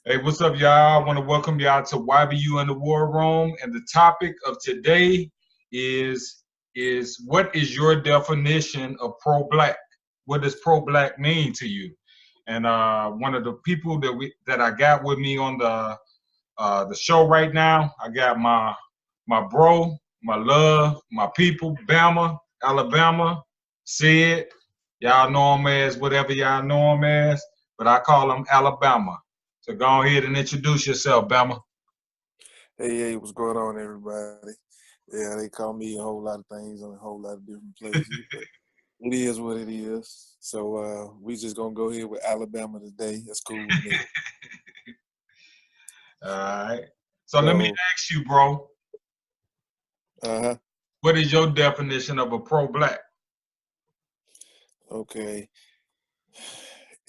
Hey, what's up, y'all? I want to welcome y'all to YBU in the War Room. And the topic of today is what is your definition of pro-black? What does pro-black mean to you? And one of the people that I got with me on the show right now, I got my bro, my love, my people, Bama, Alabama, Sid. Y'all know him as whatever y'all know him as, but I call him Alabama. So go ahead and introduce yourself, Bama. Hey, what's going on, everybody? Yeah, they call me a whole lot of things on a whole lot of different places, but it is what it is. So we just gonna go here with Alabama today. That's cool with me. All right. So let me So, ask you, bro, uh-huh. what is your definition of a pro-black? Okay.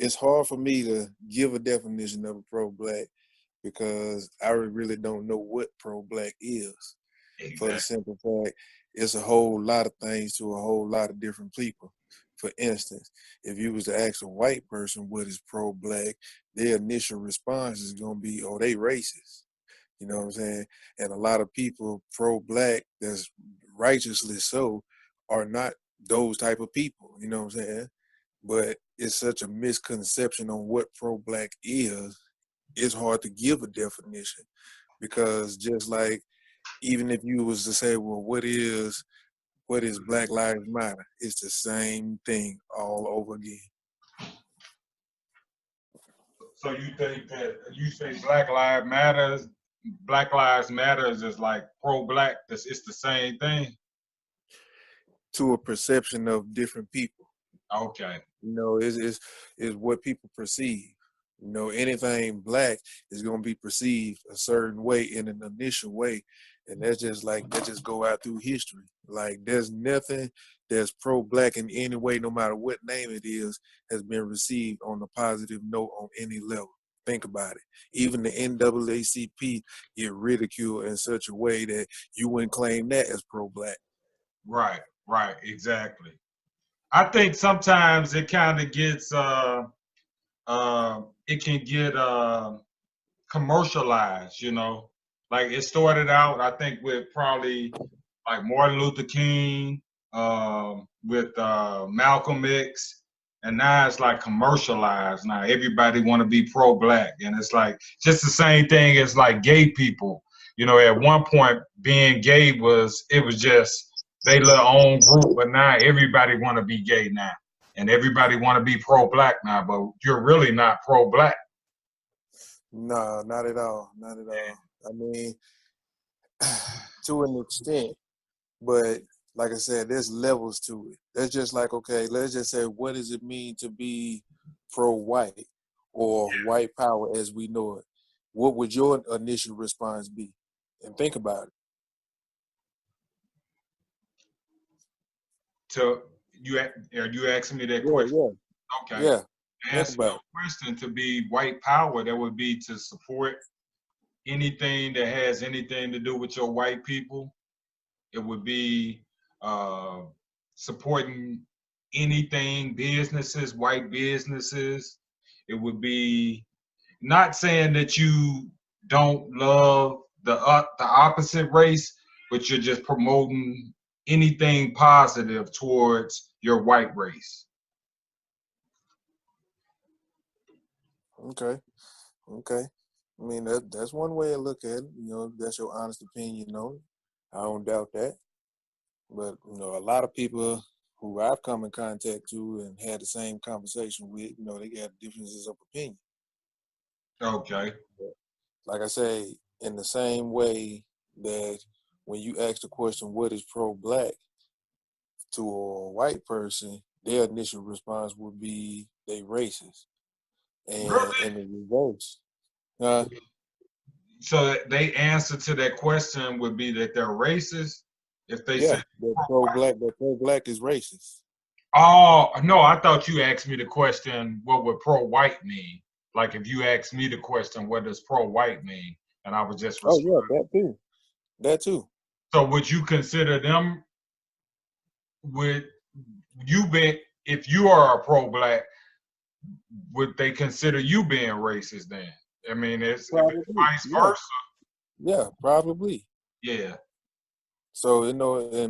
It's hard for me to give a definition of a pro-black because I really don't know what pro-black is. For the Exactly. simple fact, it's a whole lot of things to a whole lot of different people. For instance, if you was to ask a white person what is pro-black, their initial response is gonna be, "Oh, they racist." You know what I'm saying? And a lot of people pro-black, that's righteously so, are not those type of people. You know what I'm saying? But it's such a misconception on what pro-black is. It's hard to give a definition because just like even if you was to say, well, what is Black Lives Matter? It's the same thing all over again. So you think that you say Black Lives Matters is like pro-black, it's the same thing? To a perception of different people. Okay. Is what people perceive. Anything black is gonna be perceived a certain way in an initial way. And that just go out through history. Like there's nothing that's pro black in any way, no matter what name it is, has been received on a positive note on any level. Think about it. Even the NAACP get ridiculed in such a way that you wouldn't claim that as pro black. Right, right, exactly. I think sometimes it kind of gets it can get commercialized, like it started out, I think, with probably like Martin Luther King, with Malcolm X, and now it's like commercialized. Now everybody want to be pro-black, and it's like just the same thing as like gay people. At one point, being gay was just they little own group, but now everybody want to be gay now, and everybody want to be pro-black now. But you're really not pro-black. No, not at all. Not at all. I mean, to an extent, but like I said, there's levels to it. That's just like, okay, let's just say, what does it mean to be pro-white or white power as we know it? What would your initial response be? And think about it. To you, are you asking me that Yeah, question? yeah, Okay. yeah. To Think answer your about it. question, to be white power, that would be to support anything that has anything to do with your white people. It would be uh, supporting anything, businesses, white businesses. It would be not saying that you don't love the opposite race, but you're just promoting anything positive towards your white race. Okay, okay. I mean, that's one way to look at it. That's your honest opinion on it. I don't doubt that. But a lot of people who I've come in contact to and had the same conversation with, they got differences of opinion. Okay. But like I say, in the same way that when you ask the question, "What is pro-black?" to a white person, their initial response would be they racist, and Really? in the reverse, uh, So they answer to that question would be that they're racist if they say yeah, that pro-white. pro-black is racist. Oh, no, I thought you asked me the question, what would pro-white mean? Like if you asked me the question, what does pro-white mean? And I was just Oh responding. yeah, that too. So would you consider them, would you be, if you are a pro-black, would they consider you being racist then? I mean, if it's Probably, vice yeah, versa, yeah, probably. yeah, So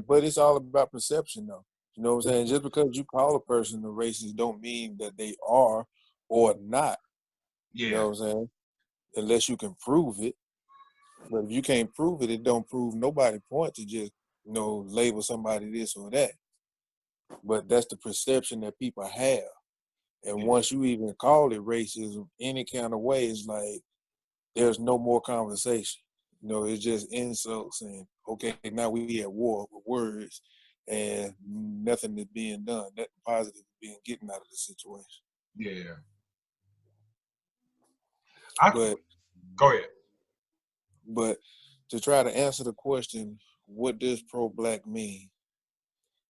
but it's all about perception, though. You know what I'm saying? Just because you call a person a racist, don't mean that they are or not. You yeah, know what I'm saying? Unless you can prove it. But if you can't prove it, it don't prove nobody point to just label somebody this or that. But that's the perception that people have. And yeah, once you even call it racism any kind of way, it's like there's no more conversation. It's just insults and okay, now we at war with words and nothing is being done. Nothing positive is being getting out of the situation. yeah. I But Go ahead. but to try to answer the question, what does pro-black mean?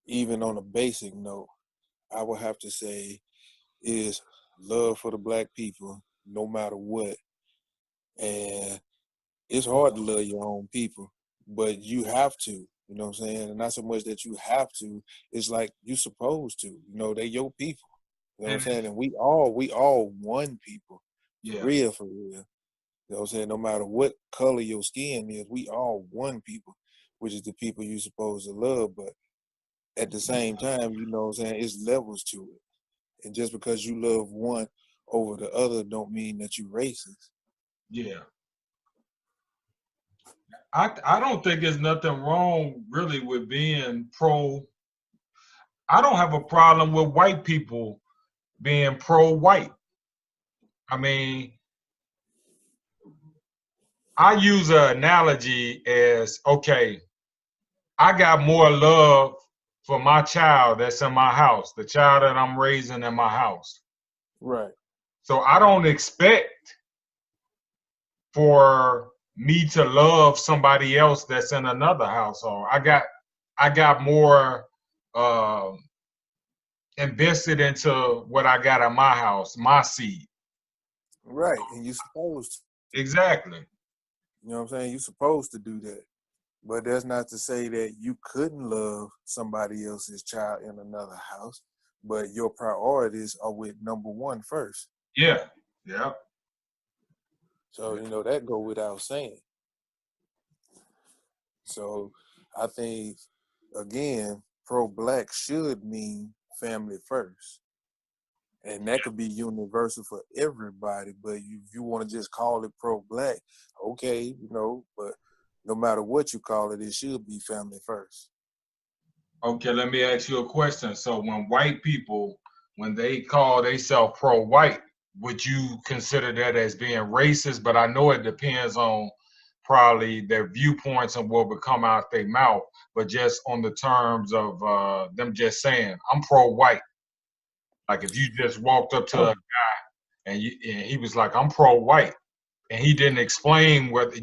Even on a basic note, I would have to say is love for the black people, no matter what. And it's hard to love your own people, but you have to, you know what I'm saying? And not so much that you have to, it's like you supposed to, they're your people. You know what I'm And saying? And we all one people. For yeah, real, for real. You know what I'm saying? No matter what color your skin is, we all one people, which is the people you supposed to love. But at the same time, you know what I'm saying, it's levels to it. And just because you love one over the other don't mean that you racist. yeah. I don't think there's nothing wrong really with being pro. I don't have a problem with white people being pro-white. I mean, I use an analogy as okay, I got more love for my child that's in my house, the child that I'm raising in my house. Right. So I don't expect for me to love somebody else that's in another household. I got more uh, invested into what I got in my house, my seed. Right. And you supposed to. Exactly. You know what I'm saying? You're supposed to do that. But that's not to say that you couldn't love somebody else's child in another house, but your priorities are with number one first. Yeah. Yeah. So, that go without saying. So I think, again, pro-black should mean family first. And that could be universal for everybody, but if you want to just call it pro-black, okay, but no matter what you call it, it should be family first. Okay, let me ask you a question. So when white people, when they call themselves pro-white, would you consider that as being racist? But I know it depends on probably their viewpoints and what would come out their mouth. But just on the terms of them just saying, "I'm pro-white." Like if you just walked up to a guy and he was like, "I'm pro-white," and he didn't explain whether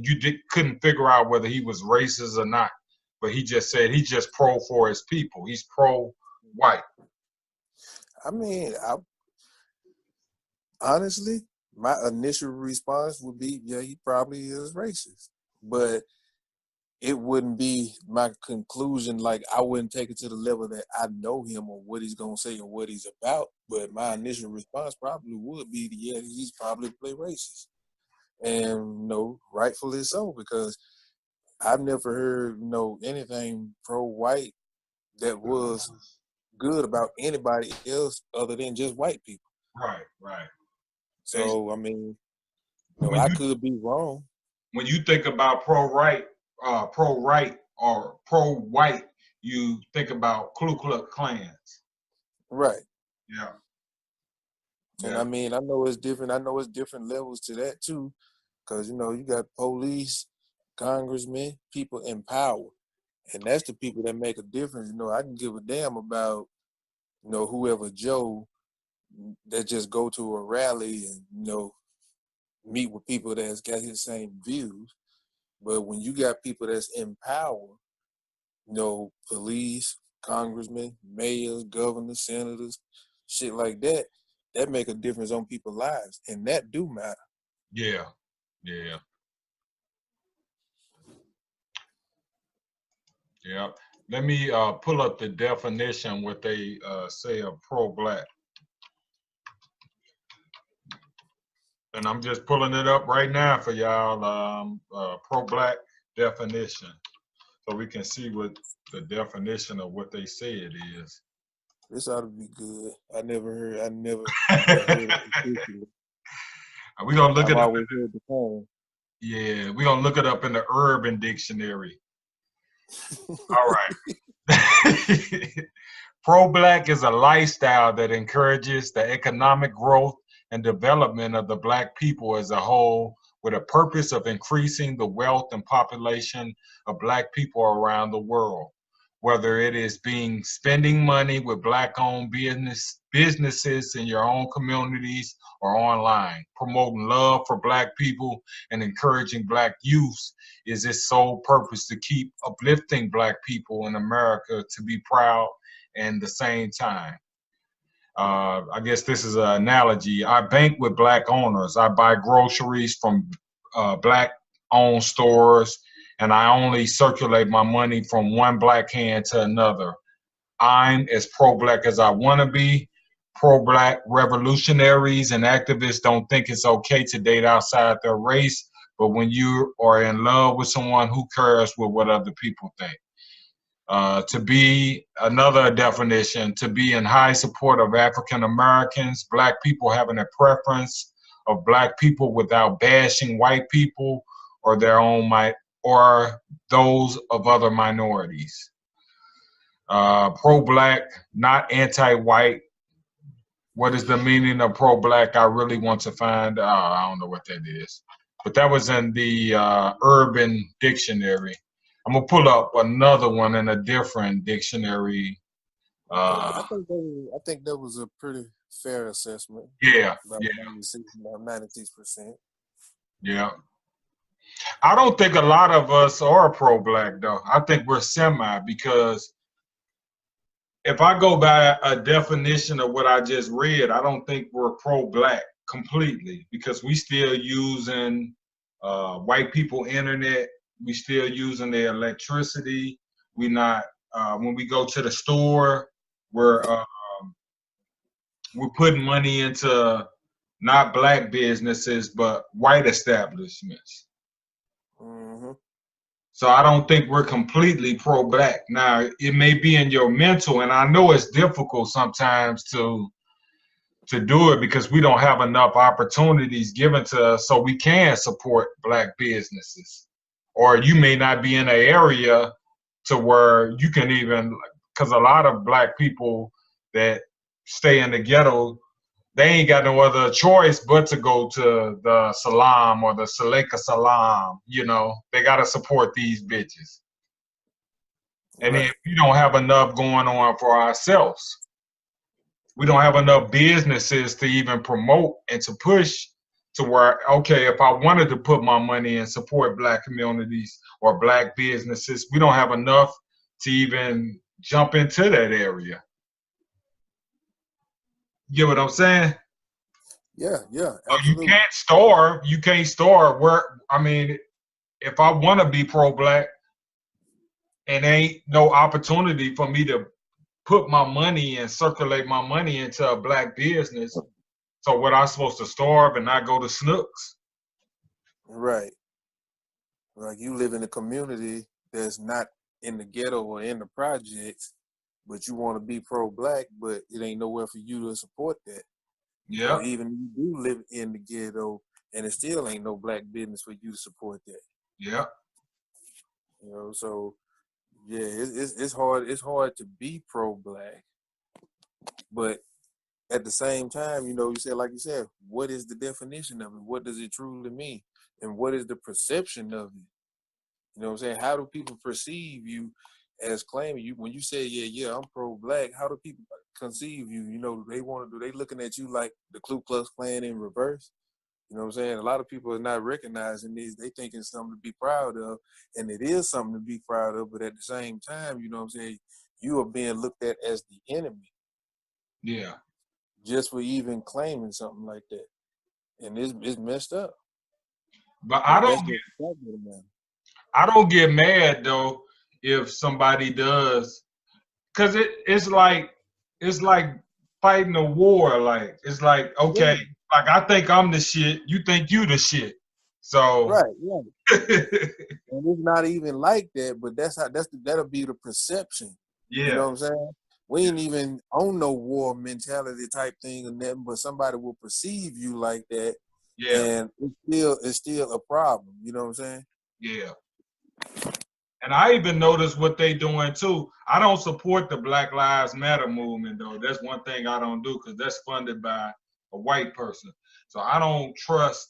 couldn't figure out whether he was racist or not, but he just said he's just pro for his people. He's pro-white. I mean, honestly, my initial response would be, yeah, he probably is racist. But it wouldn't be my conclusion. Like, I wouldn't take it to the level that I know him or what he's going to say or what he's about. But my initial response probably would be, yeah, he's probably play racist. And, rightfully so, because I've never heard, anything pro-white that was good about anybody else other than just white people. Right, right. So, I mean, When I you could be wrong. when you think about pro-right or pro-white, you think about Ku Klux Klans. Right. Yeah, And yeah, I mean, I know it's different. I know it's different levels to that too. Because, you got police, congressmen, people in power. And that's the people that make a difference. I can give a damn about, whoever Joe that just go to a rally and, meet with people that's got his same views. But when you got people that's in power, police, congressmen, mayors, governors, senators, shit like that, that make a difference on people's lives. And that do matter. yeah, yeah, yeah. Let me pull up the definition what they say of pro-black. And I'm just pulling it up right now for y'all, pro-black definition, so we can see what the definition of what they say it is. This ought to be good. I never heard it particularly. We're gonna look I've it up. always heard the term. Yeah, we're gonna look it up in the Urban Dictionary. All right. Pro-black is a lifestyle that encourages the economic growth and development of the black people as a whole, with a purpose of increasing the wealth and population of black people around the world. Whether it is spending money with black-owned businesses in your own communities or online, promoting love for black people and encouraging black youth is its sole purpose, to keep uplifting black people in America to be proud and the same time. I guess this is an analogy. I bank with black owners. I buy groceries from black-owned stores, and I only circulate my money from one black hand to another. I'm as pro-black as I want to be. Pro-black revolutionaries and activists don't think it's okay to date outside their race, but when you are in love with someone, who cares what other people think? To be, another definition, to be in high support of African Americans, black people having a preference of black people without bashing white people or their own or those of other minorities. Pro-black, not anti-white. What is the meaning of pro-black? I really want to find. I don't know what that is, but that was in the Urban Dictionary. I'm gonna pull up another one in a different dictionary. I think that was a pretty fair assessment. Yeah, about yeah, 96%. Yeah. I don't think a lot of us are pro-black though. I think we're semi, because if I go by a definition of what I just read, I don't think we're pro-black completely, because we still using white people internet. We still using their electricity. We not when we go to the store, we're putting money into not black businesses but white establishments. Mm-hmm. So I don't think we're completely pro-black. Now it may be in your mental, and I know it's difficult sometimes to do it because we don't have enough opportunities given to us so we can support black businesses. Or you may not be in an area to where you can even, because a lot of black people that stay in the ghetto, they ain't got no other choice but to go to the Salam or the Saleka Salam. You know, they got to support these bitches. And Right. if we don't have enough going on for ourselves, we don't have enough businesses to even promote and to push to where, okay, if I wanted to put my money and support black communities or black businesses, we don't have enough to even jump into that area. You get what I'm saying? Yeah, So absolutely. you can't starve where, I mean, if I want to be pro-black and ain't no opportunity for me to put my money and circulate my money into a black business, so what, I supposed to starve and not go to Snooks? Right. Like, you live in a community that's not in the ghetto or in the projects, but you want to be pro-black, but it ain't nowhere for you to support that. Yeah. Or even if you do live in the ghetto and it still ain't no black business for you to support that. Yeah. You know, so yeah, it's hard. It's hard to be pro-black, but at the same time, you know, like you said, what is the definition of it? What does it truly mean? And what is the perception of it? You know what I'm saying? How do people perceive you as claiming you? When you say, yeah, I'm pro-black, how do people conceive you? You know, they looking at you like the Ku Klux Klan in reverse? You know what I'm saying? A lot of people are not recognizing this. They think it's something to be proud of, and it is something to be proud of, but at the same time, you know what I'm saying, you are being looked at as the enemy. Yeah. Just for even claiming something like that. And it's messed up. But I don't get mad though if somebody does, because it's like fighting a war. Like, it's like, okay, like I think I'm the shit, you think you the shit. So Right, right. And it's not even like that, but that'll be the perception. You yeah, know what I'm saying? We ain't even on no war mentality type thing or nothing, but somebody will perceive you like that, yeah, and it's still a problem. You know what I'm saying? yeah. And I even noticed what they doing too. I don't support the Black Lives Matter movement though. That's one thing I don't do because that's funded by a white person. So I don't trust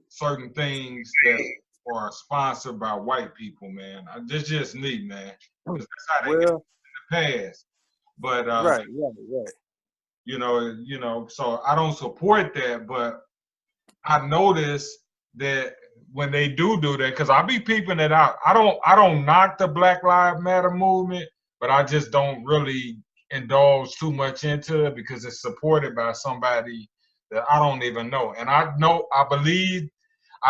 certain things that are sponsored by white people, man. That's just me, man. Because that's how they got Well, in the past. But right, right, right. so I don't support that, but I notice that when they do that, because I be peeping it out. I don't knock the Black Lives Matter movement, but I just don't really indulge too much into it because it's supported by somebody that I don't even know. And I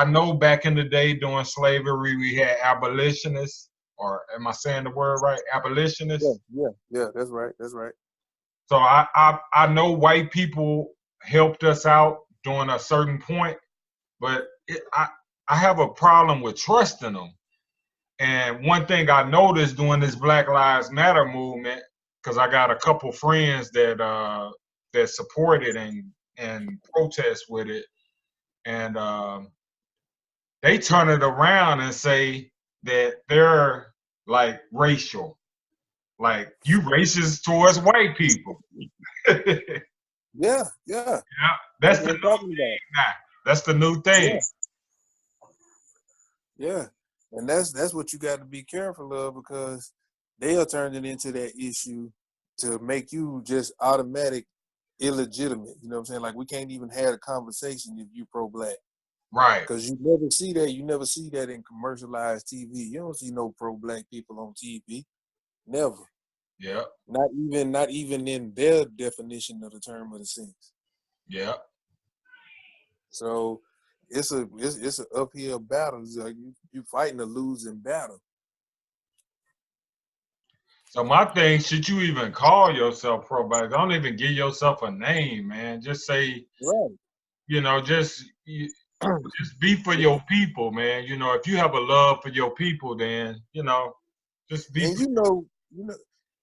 know back in the day during slavery we had abolitionists, or am I saying the word right? Yeah, Abolitionists. yeah, yeah. That's right. That's right. So I know white people helped us out during a certain point, but I have a problem with trusting them. And one thing I noticed during this Black Lives Matter movement, because I got a couple friends that support it and protest with it, and they turn it around and say that they're like racial, like you racist towards white people. Yeah, Yeah, yeah. that's That's the what I'm new talking about. thing now. That's the new thing. Yeah, yeah. And that's what you got to be careful of because they'll turn it into that issue to make you just automatic illegitimate. You know what I'm saying? Like we can't even have a conversation if you pro-black. Right. Because you never see that. You never see that in commercialized TV. You don't see no pro-black people on TV. Never. Yeah. Not even in their definition of the term of the sense. Yeah. So it's an uphill battle. It's like you fighting a losing battle. So my thing, should you even call yourself pro black? Don't even give yourself a name, man. Just say, Right. you know, just be for your people, man. You know, if you have a love for your people, then just be And for. you know,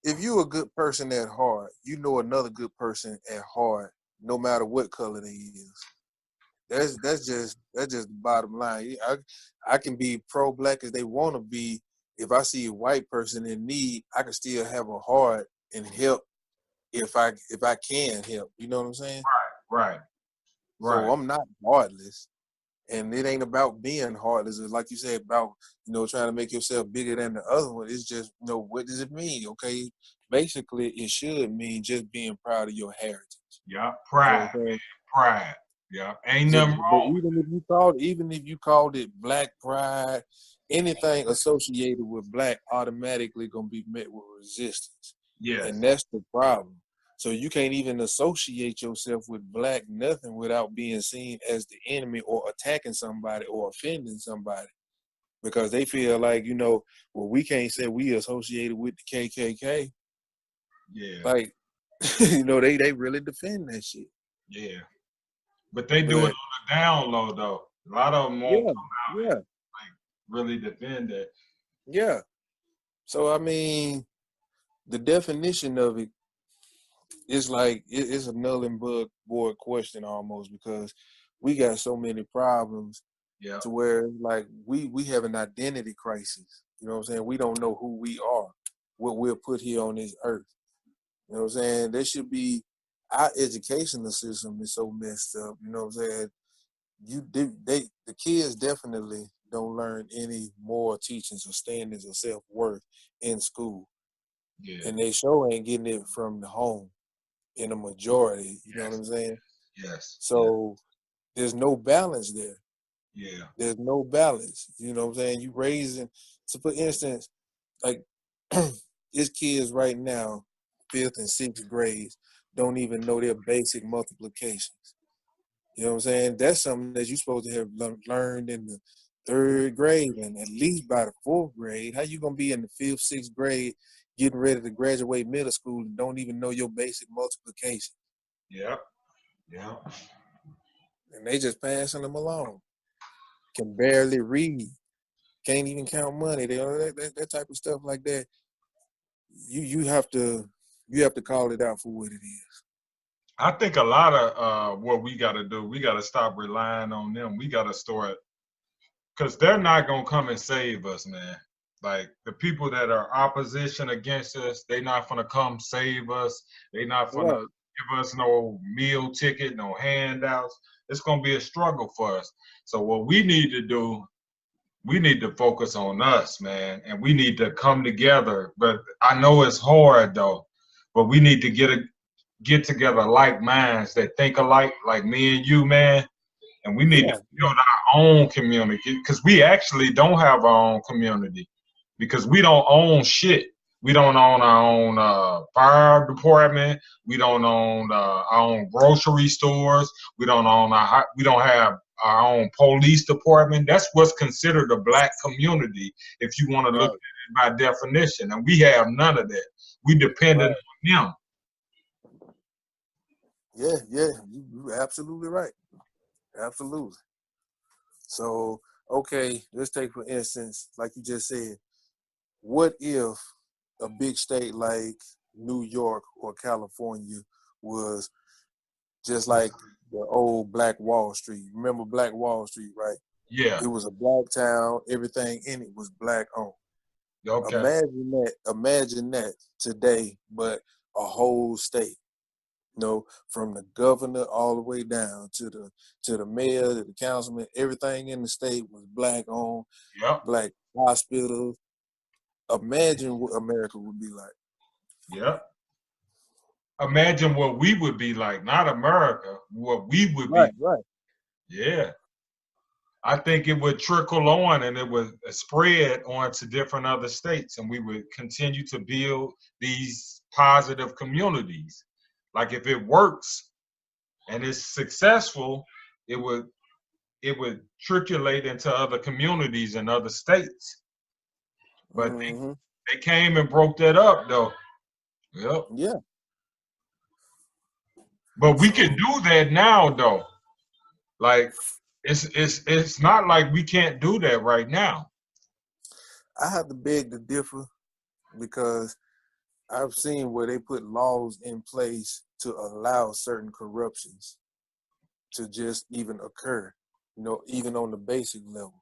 if you a good person at heart, you know another good person at heart, no matter what color they is. That's just the bottom line. I can be pro black as they want to be. If I see a white person in need, I can still have a heart and help if I can help. You know what I'm saying? Right. So Right. I'm not heartless. And it ain't about being heartless. It's like you said about, trying to make yourself bigger than the other one. It's just, what does it mean? Okay. Basically, it should mean just being proud of your heritage. Yeah. You know Pride. what I'm saying? Pride. Yeah. Ain't So, nothing but wrong even if you called it black pride, anything associated with black automatically gonna be met with resistance. with. And Yes. that's the problem. So you can't even associate yourself with black nothing without being seen as the enemy or attacking somebody or offending somebody because they feel like, well, we can't say we associated with the KKK. Yeah. Like, they really defend that shit. Yeah. But they do it on But the down low though. A lot of them won't yeah, come out and yeah, like really defend it. yeah. So I mean, the definition of it is like it's a null and bug board question almost because we got so many problems Yeah. to where like we have an identity crisis. You know what I'm saying? We don't know who we are, what we're put here on this earth. You know what I'm saying? There should be our educational system is so messed up. You know what I'm saying? The kids definitely don't learn any more teachings or standards or self-worth in school. Yeah. And they sure ain't getting it from the home in a majority. You know what Yes. I'm saying? Yes. Yes. So there's no balance there. Yeah. There's no balance. You know what I'm saying? You raising, so for instance, like these kids right now, fifth and sixth grades, don't even know their basic multiplications. You know what I'm saying? That's something that you're supposed to have learned in the third grade and at least by the fourth grade. How you gonna be in the fifth, sixth grade, getting ready to graduate middle school and don't even know your basic multiplication? Yeah. Yeah. and they just passing them along. Can barely read, can't even count money. They that type of stuff like that. You have to call it out for what it is. I think a lot of what we got to do, we got to stop relying on them. We got to start, because they're not going to come and save us, man. Like the people that are opposition against us, they not going to come save us. They not going to Right. give us no meal ticket, no handouts. It's going to be a struggle for us. So what we need to do, we need to focus on us, man, and we need to come together. But I know it's hard though, but we need to get together like minds that think alike, like me and you, man, and we need to Yeah. build our own community because we actually don't have our own community because we don't own shit. We don't own our own fire department. We don't own our own grocery stores. We don't have our own police department. That's what's considered a black community if you want to look Right. at it by definition. And we have none of that. We dependent Right. on them. Yeah. Yeah. You're absolutely right. Absolutely. So, okay, let's take for instance, like you just said, what if a big state like New York or California was just like the old Black Wall Street? Remember Black Wall Street, right? Yeah. It was a black town. Everything in it was black owned. Okay. Imagine that. Imagine that today, but a whole state. You know, from the governor all the way down to the mayor, to the councilman, everything in the state was black owned, Yep. black hospitals. Imagine what America would be like. Yep. Imagine what we would be like, not America, what we would be. Right, right. Yeah. I think it would trickle on and it would spread on to different other states and we would continue to build these positive communities. Like if it works and it's successful, it would triculate into other communities and other states. But Mm-hmm. they came and broke that up though. Yep. Yeah. But we can So do that now though. Like it's not like we can't do that right now. I have to beg to differ because I've seen where they put laws in place to allow certain corruptions to just even occur, you know, even on the basic level.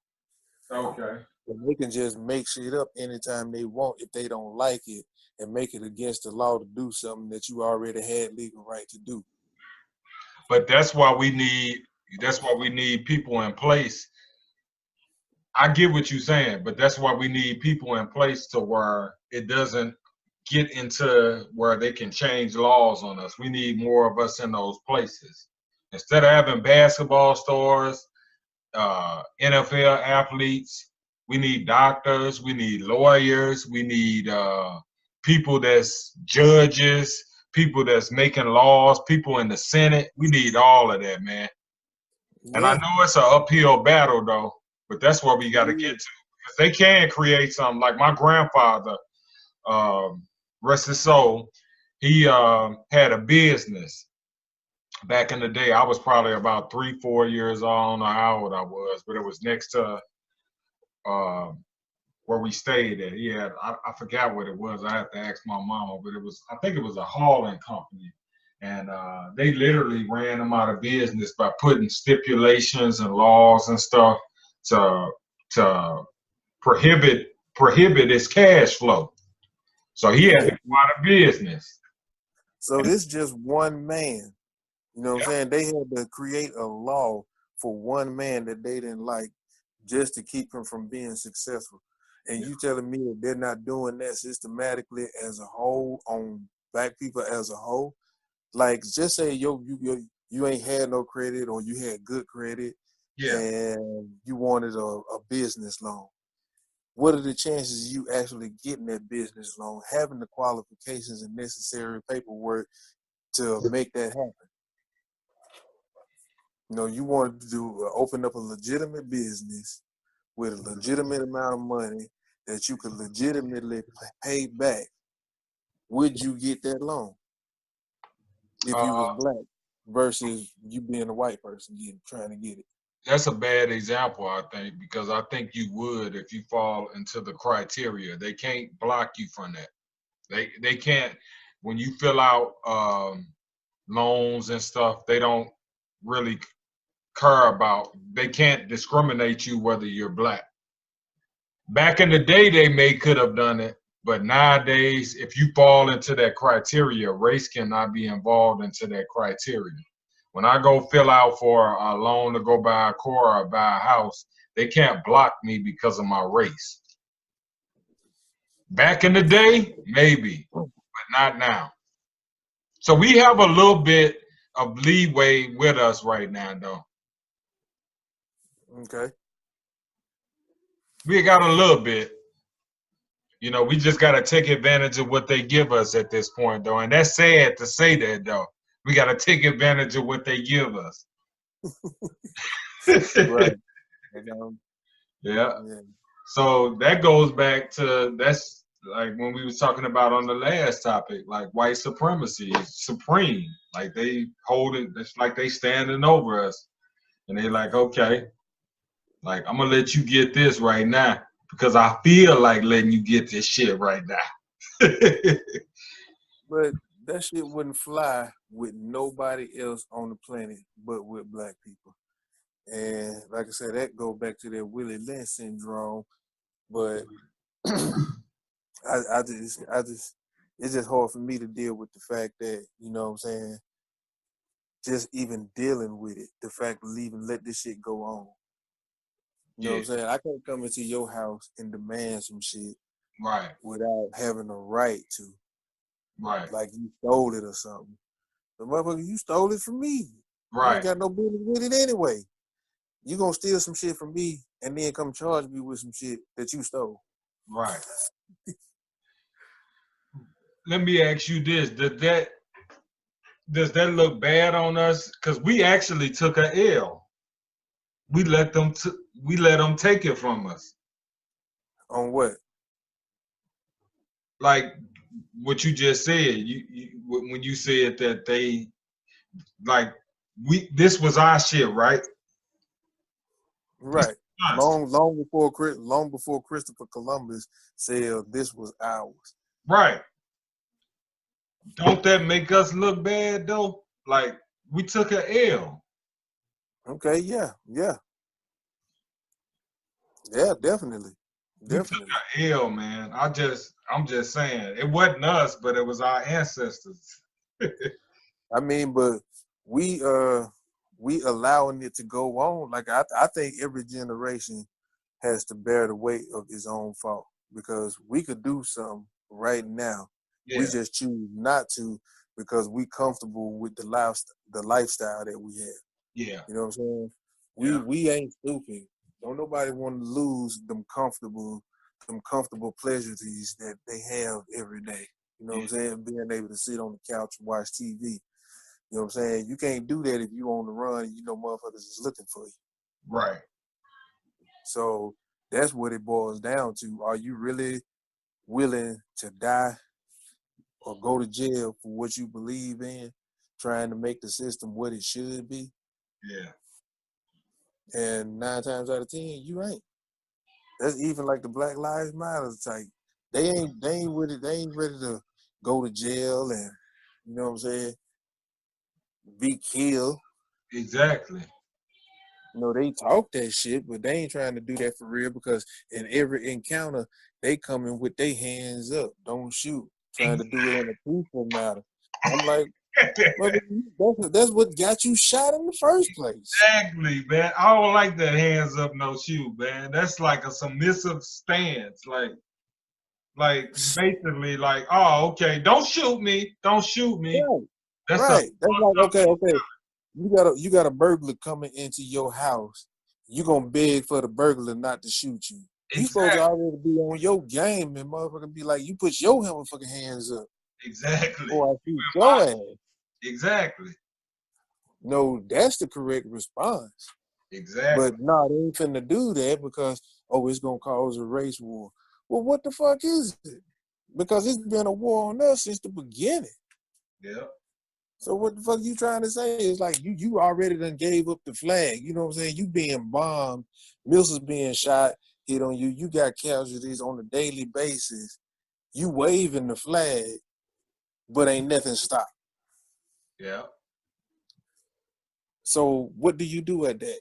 Okay. And they can just make shit up anytime they want if they don't like it and make it against the law to do something that you already had legal right to do. But that's why we need people in place. I get what you're saying, but that's why we need people in place to where it doesn't get into where they can change laws on us. We need more of us in those places. Instead of having basketball stars, NFL athletes, we need doctors, we need lawyers, we need people that's judges, people that's making laws, people in the Senate. We need all of that, man. And I Yeah. know it's an uphill battle though, but that's where we got to get to. Because they can create something like my grandfather, rest his soul, he had a business back in the day. I was probably about 3, 4 years old. I don't know how old I was, but it was next to uh, where we stayed at. Yeah, I forgot what it was. I have to ask my mama, but I think it was a hauling company. And they literally ran them out of business by putting stipulations and laws and stuff to to prohibit its cash flow. So he had to Yeah. go out of business. So And, this just one man. You know what yeah, I'm saying? They had to create a law for one man that they didn't like just to keep him from being successful. And yeah, you telling me that they're not doing that systematically as a whole on black people as a whole? Like just say you ain't had no credit or you had good credit yeah. and you wanted a business loan. What are the chances of you actually getting that business loan, having the qualifications and necessary paperwork to make that happen? You know, you wanted to open up a legitimate business with a legitimate amount of money that you could legitimately pay back. Would you get that loan if you was Uh, black? versus you being a white person trying to get it. That's a bad example, I think, because I think you would if you fall into the criteria. They can't block you from that. They can't when you fill out loans and stuff. They don't really care about. They can't discriminate you whether you're black. Back in the day, they could have done it, but nowadays, if you fall into that criteria, race cannot be involved into that criteria. When I go fill out for a loan to go buy a car or buy a house, they can't block me because of my race. Back in the day, maybe, but not now. So we have a little bit of leeway with us right now, though. Okay. We got a little bit. You know, we just got to take advantage of what they give us at this point, though. And that's sad to say that, though. We got to take advantage of what they give us. Right. Yeah. So that goes back to that's like when we was talking about on the last topic, like white supremacy is supreme. Like they hold it. It's like they standing over us, and they like, okay, like I'm gonna let you get this right now because I feel like letting you get this shit right now. But that shit wouldn't fly with nobody else on the planet but with black people. And like I said, that go back to that Willie Lynch syndrome. But I just, it's just hard for me to deal with the fact that, you know what I'm saying, just even dealing with it, the fact of let this shit go on. You know what I'm saying? I can't come into your house and demand some shit right without having a right to. Right. Like you stole it or something. The motherfucker, you stole it from me. Right. You ain't got no business with it anyway. You gonna steal some shit from me and then come charge me with some shit that you stole. Right. Let me ask you this: does that look bad on us? Because we actually took an L. We let them take it from us. On what? Like what you just said. When you said that they like this was our shit, right? Right. Long before Christopher Columbus said this was ours. Right. Don't that make us look bad though? Like we took an L. Okay, yeah. Yeah, definitely. We took an L, man. I'm just saying. It wasn't us, but it was our ancestors. I mean, but we allowing it to go on. Like I think every generation has to bear the weight of its own fault because we could do something right now. Yeah. We just choose not to because we comfortable with the lifestyle that we have. Yeah. You know what I'm saying? We ain't stupid. Don't nobody want to lose them comfortable pleasures that they have every day. You know what I'm saying? Being able to sit on the couch and watch TV. You know what I'm saying? You can't do that if you on the run and you know motherfuckers is looking for you. Right. So that's what it boils down to. Are you really willing to die or go to jail for what you believe in, trying to make the system what it should be? Yeah. And 9 times out of 10, you ain't. That's even like the Black Lives Matter type. They ain't with it. They ain't ready to go to jail and, you know what I'm saying, be killed. Exactly. You know, they talk that shit, but they ain't trying to do that for real because in every encounter, they come in with their hands up, don't shoot, trying to do it in a peaceful matter. I'm like, that's what got you shot in the first place. Exactly, man. I don't like that hands up, no shoot, man. That's like a submissive stance. Like basically like, oh, okay, don't shoot me. Don't shoot me. Right. That's right. That's like, okay. You got a burglar coming into your house. You gonna beg for the burglar not to shoot you. Exactly. You supposed to already be on your game and motherfucker be like, you put your motherfucking hands up. Exactly. Before I shoot your ass. Exactly. No, that's the correct response. Exactly. But no, they ain't finna do that because, it's gonna cause a race war. Well, what the fuck is it? Because it's been a war on us since the beginning. Yeah. So what the fuck you trying to say? It's like you already done gave up the flag. You know what I'm saying? You being bombed, missiles being shot, hit on you. You got casualties on a daily basis. You waving the flag, but ain't nothing stopped. Yeah. So what do you do at that?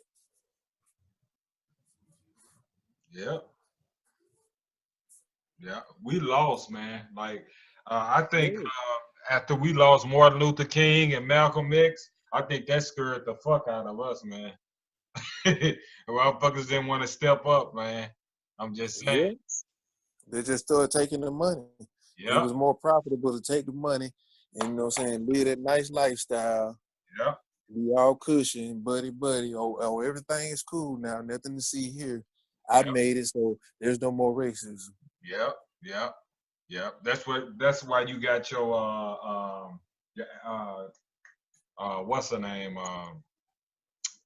Yeah. Yeah. We lost, man. Like, I think after we lost Martin Luther King and Malcolm X, I think that scared the fuck out of us, man. Motherfuckers didn't want to step up, man. I'm just saying. Yeah. They just started taking the money. It Yeah. was more profitable to take the money and, you know what I'm saying, live that nice lifestyle. Yeah. Be all cushion, buddy. Oh, everything is cool now. Nothing to see here. I Yeah. made it, so there's no more racism. Yeah. Yeah. Yeah. That's why you got your yeah, what's the name?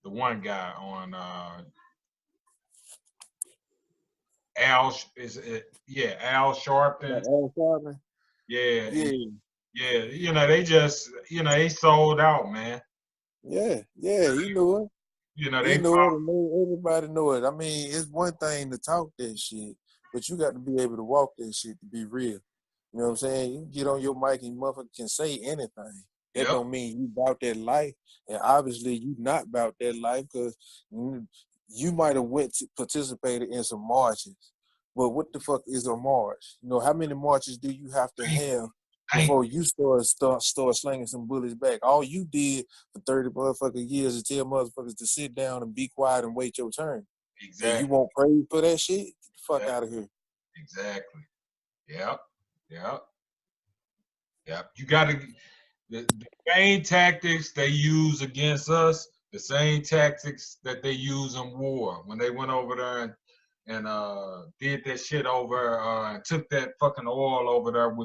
The one guy on Al Like Sharpton. Al Sharpton? Yeah, Yeah, yeah, they just, they sold out, man. yeah. He knew it. He They knew found, it, and everybody knew it. I mean, it's one thing to talk that shit, but you got to be able to walk that shit to be real. You know what I'm saying? You can get on your mic and motherfucker can say anything. That yep, don't mean you about that life, and obviously you not about that life because you might have participated in some marches, but what the fuck is a march? You know, how many marches do you have to thank, have thank, before you start slinging some bullets back? All you did for 30 motherfucking years is tell motherfuckers to sit down and be quiet and wait your turn, and you exactly, won't praise for that shit? Get the fuck yeah, out of here. exactly, yep, yep, yep. You got to the same tactics they use against us, the same tactics that they use in war when they went over there and did that shit over and took that fucking oil over there with